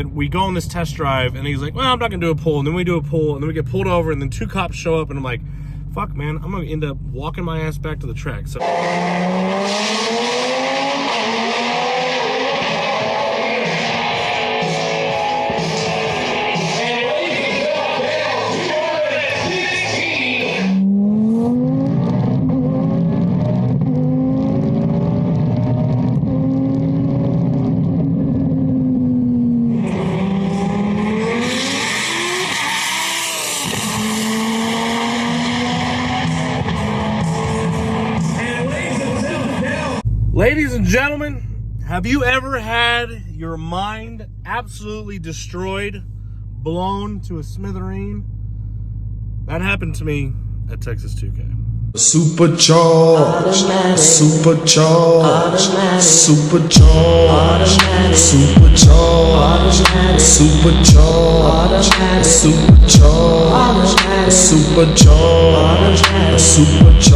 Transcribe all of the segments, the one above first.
then we go on this test drive, and he's like, well, I'm not gonna do a pull. And then we do a pull, and then we get pulled over, and then 2 cops show up, and I'm like, fuck, man, I'm gonna end up walking my ass back to the track. So ladies and gentlemen, have you ever had your mind absolutely destroyed, blown to a smithereen? That happened to me at Texas2K. Supercharged, supercharged, supercharged, supercharged, supercharged, supercharged, supercharged, supercharged.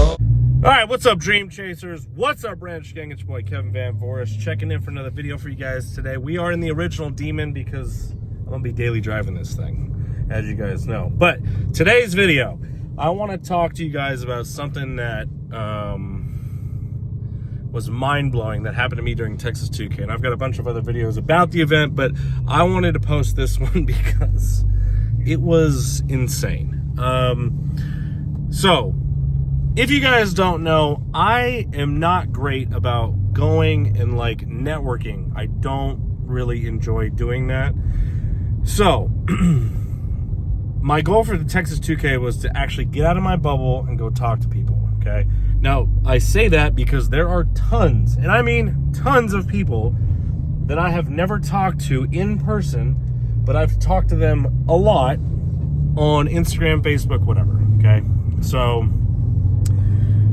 All right, what's up, Dream Chasers? What's up, Ranch Gang? It's your boy, Kevin Van Voris, checking in for another video for you guys today. We are in the original Demon because I'm going to be daily driving this thing, as you guys know. But today's video, I want to talk to you guys about something that was mind-blowing that happened to me during Texas2K. And I've got a bunch of other videos about the event, but I wanted to post this one because it was insane. So, if you guys don't know, I am not great about going and like networking. I don't really enjoy doing that. So, my goal for the Texas2K was to actually get out of my bubble and go talk to people, okay? Now, I say that because there are tons, and I mean tons of people that I have never talked to in person, but I've talked to them a lot on Instagram, Facebook, whatever, okay? So,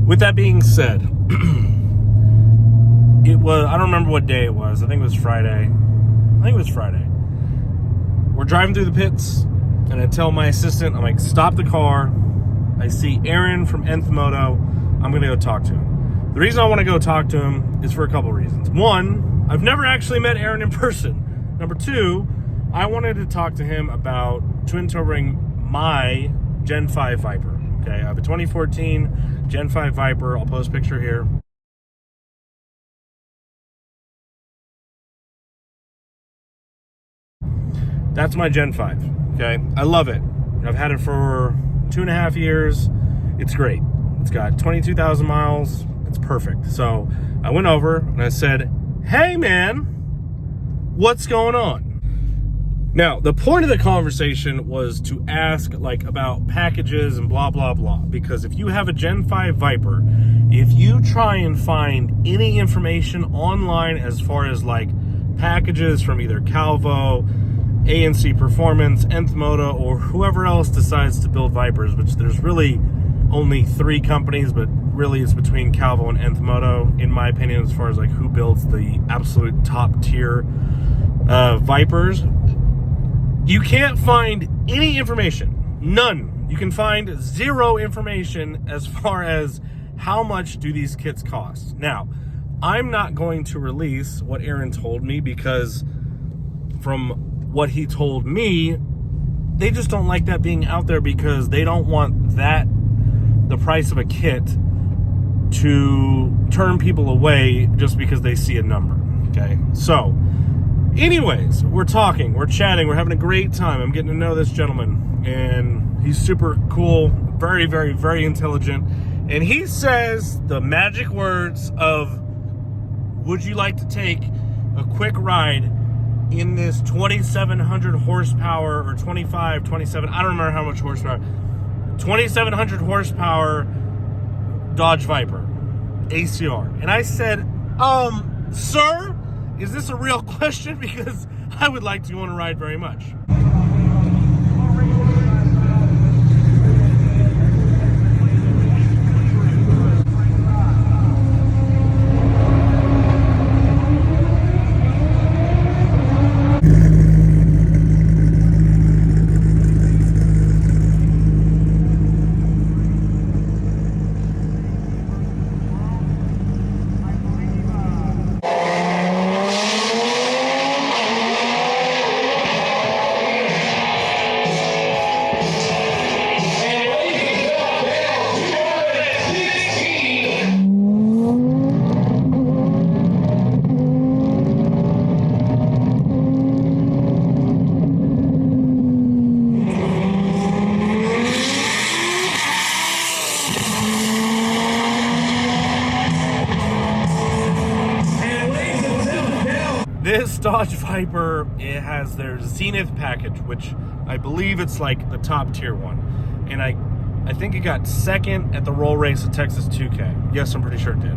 with that being said, it was, I don't remember what day it was. I think it was Friday. We're driving through the pits, and I tell my assistant, I'm like, stop the car. I see Aaron from Nth Moto. I'm going to go talk to him. The reason I want to go talk to him is for a couple of reasons. One, I've never actually met Aaron in person. Number two, I wanted to talk to him about twin turboing my Gen 5 Viper. Okay, I have a 2014 Gen 5 Viper. I'll post a picture here. That's my Gen 5, okay? I love it. I've had it for 2.5 years. It's great. It's got 22,000 miles. It's perfect. So I went over and I said, hey man, what's going on? Now, the point of the conversation was to ask like about packages and blah, blah, blah. Because if you have a Gen 5 Viper, if you try and find any information online as far as like packages from either Calvo, ANC Performance, Nth Moto, or whoever else decides to build Vipers, which there's really only 3 companies, but really it's between Calvo and Nth Moto, in my opinion, as far as like who builds the absolute top tier Vipers. You can't find any information, none. You can find zero information as far as how much do these kits cost. Now, I'm not going to release what Aaron told me because from what he told me, they just don't like that being out there because they don't want that, the price of a kit, to turn people away just because they see a number, okay? So, anyways, we're talking, we're chatting, we're having a great time. I'm getting to know this gentleman, and he's super cool, very, very, very intelligent. And he says the magic words of, would you like to take a quick ride in this 2,700 horsepower or 25, 27, I don't remember how much horsepower, 2,700 horsepower Dodge Viper ACR. And I said, sir, is this a real question? Because I would like to go on a ride very much. Dodge Viper, it has their Zenith package, which I believe it's like the top tier one. And I think it got second at the roll race at Texas2K. Yes, I'm pretty sure it did.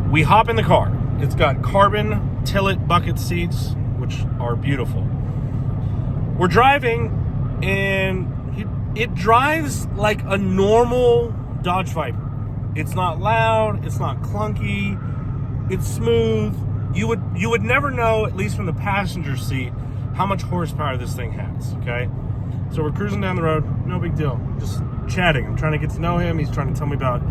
We hop in the car. It's got carbon tilt bucket seats, which are beautiful. We're driving, and it drives like a normal Dodge Viper. It's not loud, it's not clunky, it's smooth. You would never know, at least from the passenger seat, how much horsepower this thing has, okay? So we're cruising down the road, no big deal, just chatting. I'm trying to get to know him. He's trying to tell me about,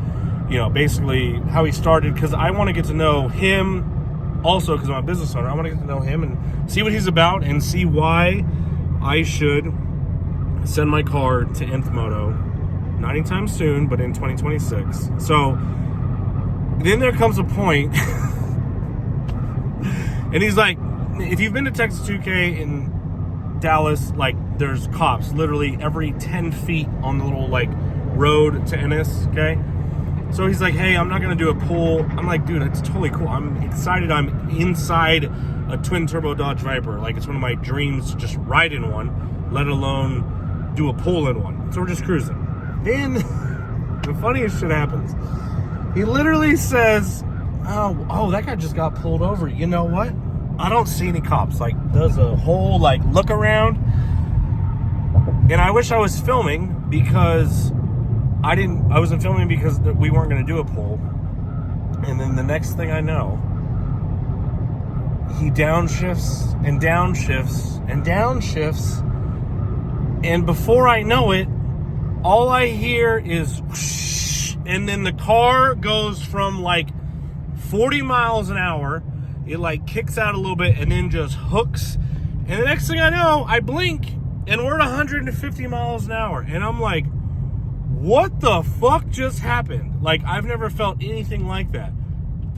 you know, basically how he started, because I want to get to know him also, because I'm a business owner. I want to get to know him and see what he's about and see why I should send my car to Nth Moto, not anytime soon, but in 2026. So then there comes a point, and he's like, if you've been to Texas2K in Dallas, like, there's cops literally every 10 feet on the little, like, road to Ennis, okay? So he's like, hey, I'm not going to do a pull. I'm like, dude, it's totally cool. I'm excited. I'm inside a twin-turbo Dodge Viper. Like, it's one of my dreams to just ride in one, let alone do a pull in one. So we're just cruising. Then the funniest shit happens. He literally says, oh, that guy just got pulled over. You know what? I don't see any cops. Like, does a whole, like, look around. And I wish I was filming, because I wasn't filming because we weren't going to do a pull. And then the next thing I know, he downshifts and downshifts and downshifts. And before I know it, all I hear is whoosh, and then the car goes from like 40 miles an hour. It like kicks out a little bit and then just hooks. And the next thing I know, I blink and we're at 150 miles an hour. And I'm like, what the fuck just happened? Like, I've never felt anything like that.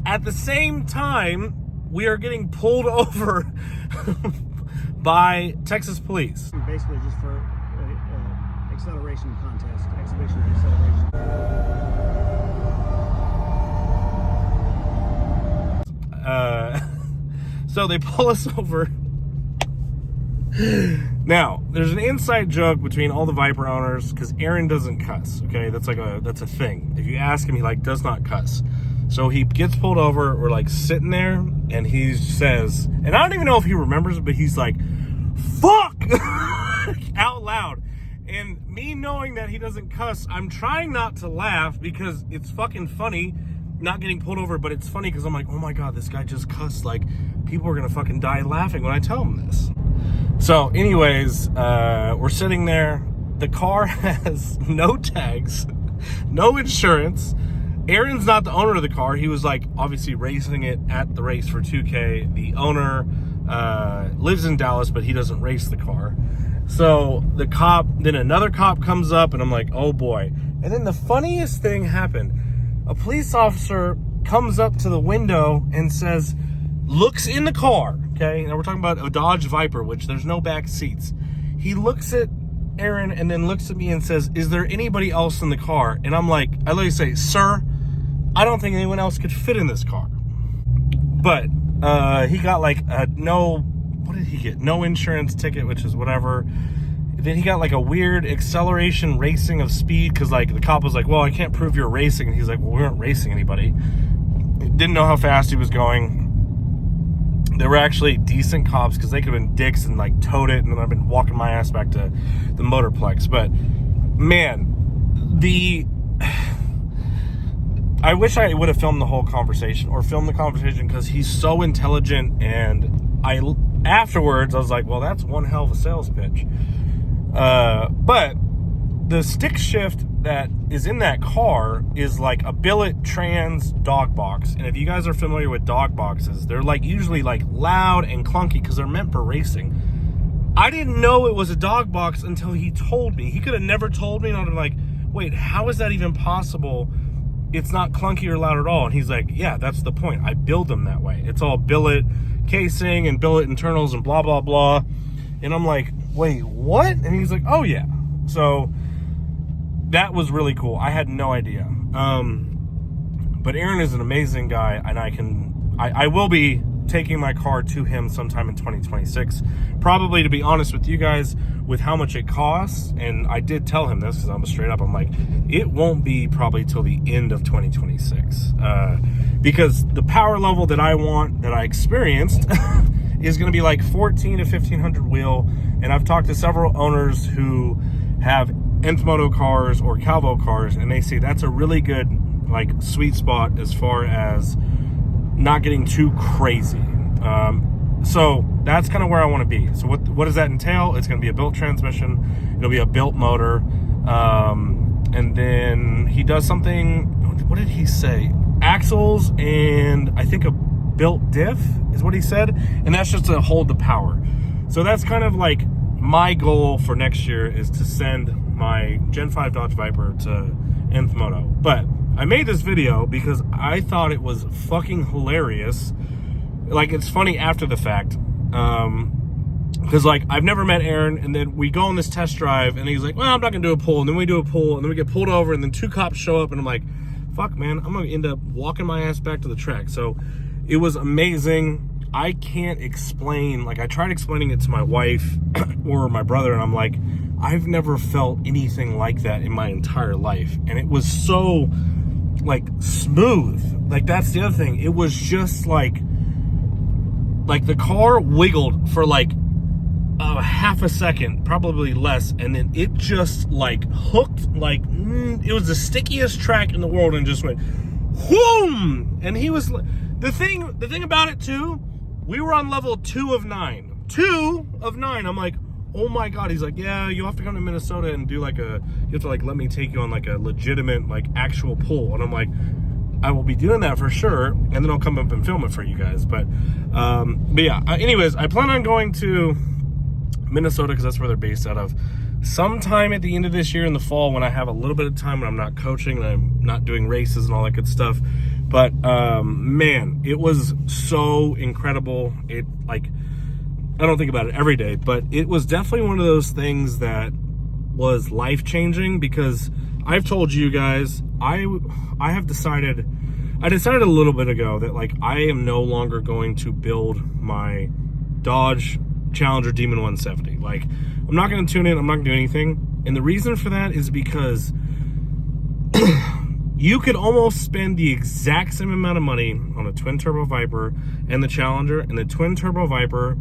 At the same time, we are getting pulled over by Texas police. Basically just for acceleration contest, exhibition of acceleration. So they pull us over. Now, there's an inside joke between all the Viper owners, because Aaron doesn't cuss, okay? That's a thing. If you ask him, he like does not cuss. So he gets pulled over, we're like sitting there, and he says, and I don't even know if he remembers it, but he's like, fuck! Out loud. And me knowing that he doesn't cuss, I'm trying not to laugh because it's fucking funny not getting pulled over, but it's funny because I'm like, oh my God, this guy just cussed. Like, people are gonna fucking die laughing when I tell him this. So anyways, we're sitting there. The car has no tags, no insurance. Aaron's not the owner of the car. He was like obviously racing it at the race for 2K. The owner lives in Dallas, but he doesn't race the car. So the cop, then another cop comes up, and I'm like, oh boy. And then the funniest thing happened. A police officer comes up to the window and says, looks in the car, okay? Now we're talking about a Dodge Viper, which there's no back seats. He looks at Aaron and then looks at me and says, is there anybody else in the car? And I'm like, I literally say, sir, I don't think anyone else could fit in this car. But he got like a what did he get? No insurance ticket, which is whatever. Then he got like a weird acceleration racing of speed, because like the cop was like, well, I can't prove you're racing. And he's like, well, we weren't racing anybody. Didn't know how fast he was going. They were actually decent cops, because they could have been dicks and like towed it, and then I've been walking my ass back to the Motorplex. But man, I wish I would have filmed the whole conversation, or filmed the conversation, because he's so intelligent. And afterwards I was like, well, that's one hell of a sales pitch. But the stick shift that is in that car is like a billet trans dog box. And if you guys are familiar with dog boxes, they're like usually like loud and clunky because they're meant for racing. I didn't know it was a dog box until he told me. He could have never told me, and I'd be like, wait, how is that even possible? It's not clunky or loud at all. And he's like, yeah, that's the point. I build them that way. It's all billet casing and billet internals and blah, blah, blah. And I'm like, wait, what? And he's like, oh yeah. So that was really cool. I had no idea. But Aaron is an amazing guy, and I will be taking my car to him sometime in 2026. Probably, to be honest with you guys, with how much it costs, and I did tell him this because I'm straight up, I'm like, it won't be probably till the end of 2026. Because the power level that I want, that I experienced, is going to be like 14 to 1500 wheel. And I've talked to several owners who have Nth Moto cars or Calvo cars, and they say that's a really good like sweet spot as far as not getting too crazy. So that's kind of where I want to be. So what does that entail? It's going to be a built transmission. It'll be a built motor. And then he does something, what did he say? Axles and I think a built diff is what he said. And that's just to hold the power. So that's kind of like my goal for next year, is to send my Gen 5 Dodge Viper to Nth Moto. But I made this video because I thought it was fucking hilarious. Like, it's funny after the fact. Because, like, I've never met Aaron, and then we go on this test drive, and he's like, well, I'm not going to do a pull. And then we do a pull, and then we get pulled over, and then 2 cops show up, and I'm like, fuck, man, I'm going to end up walking my ass back to the track. So it was amazing. I can't explain, like, I tried explaining it to my wife or my brother, and I'm like, I've never felt anything like that in my entire life. And it was so, like, smooth. Like, that's the other thing. It was just like the car wiggled for like half a second, probably less, and then it just like hooked, like it was the stickiest track in the world, and just went whoom. And he was the thing about it too, we were on level 2 of 9. 2 of 9. I'm like, oh my god. He's like, yeah, you'll have to come to Minnesota and do like you have to like let me take you on like a legitimate like actual pull. And I'm like, I will be doing that for sure, and then I'll come up and film it for you guys. But yeah, anyways, I plan on going to Minnesota because that's where they're based out of, sometime at the end of this year in the fall, when I have a little bit of time, when I'm not coaching and I'm not doing races and all that good stuff. But man, it was so incredible. It, like, I don't think about it every day, but it was definitely one of those things that was life-changing, because I've told you guys, I decided a little bit ago that, like, I am no longer going to build my Dodge Challenger Demon 170. Like, I'm not going to tune in, I'm not going to do anything. And the reason for that is because you could almost spend the exact same amount of money on a twin-turbo Viper and the Challenger, and the twin-turbo Viper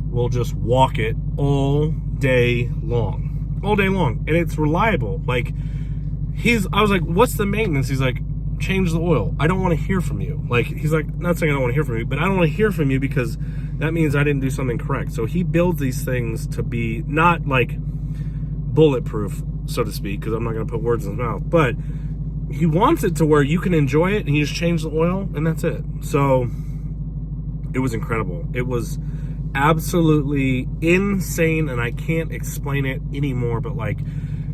will just walk it all day long. All day long. And it's reliable. Like, I was like, what's the maintenance? He's like, change the oil. I don't want to hear from you. Like, he's like, not saying I don't want to hear from you, but I don't want to hear from you because that means I didn't do something correct. So he builds these things to be not like bulletproof, so to speak, because I'm not going to put words in his mouth, but he wants it to where you can enjoy it and you just change the oil and that's it. So it was incredible. It was absolutely insane, and I can't explain it anymore, but like,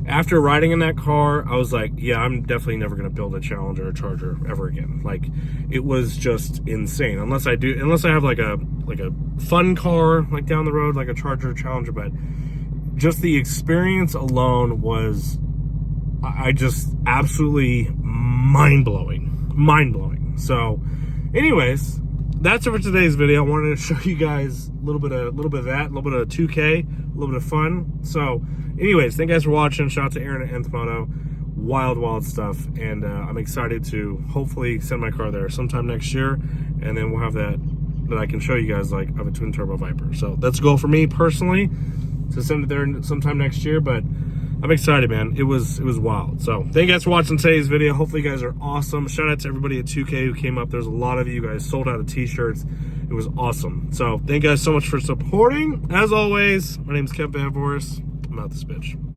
after riding in that car, I was like, yeah, I'm definitely never going to build a Challenger or Charger ever again. Like, it was just insane. Unless I have like a fun car, like down the road, like a Charger or Challenger, but just the experience alone was, I just absolutely mind-blowing. So anyways, that's it for today's video. I wanted to show you guys a little bit of that, a little bit of 2K, a little bit of fun. So anyways, thank you guys for watching. Shout out to Aaron at Nth Moto. Wild stuff. And I'm excited to hopefully send my car there sometime next year. And then we'll have that I can show you guys, like, of a twin turbo Viper. So that's a goal for me personally, to send it there sometime next year. But I'm excited, man. It was wild. So thank you guys for watching today's video. Hopefully you guys are awesome. Shout out to everybody at 2K who came up. There's a lot of you guys sold out of t-shirts. It was awesome. So thank you guys so much for supporting. As always, my name is Kevin Van Voris. I'm out this bitch.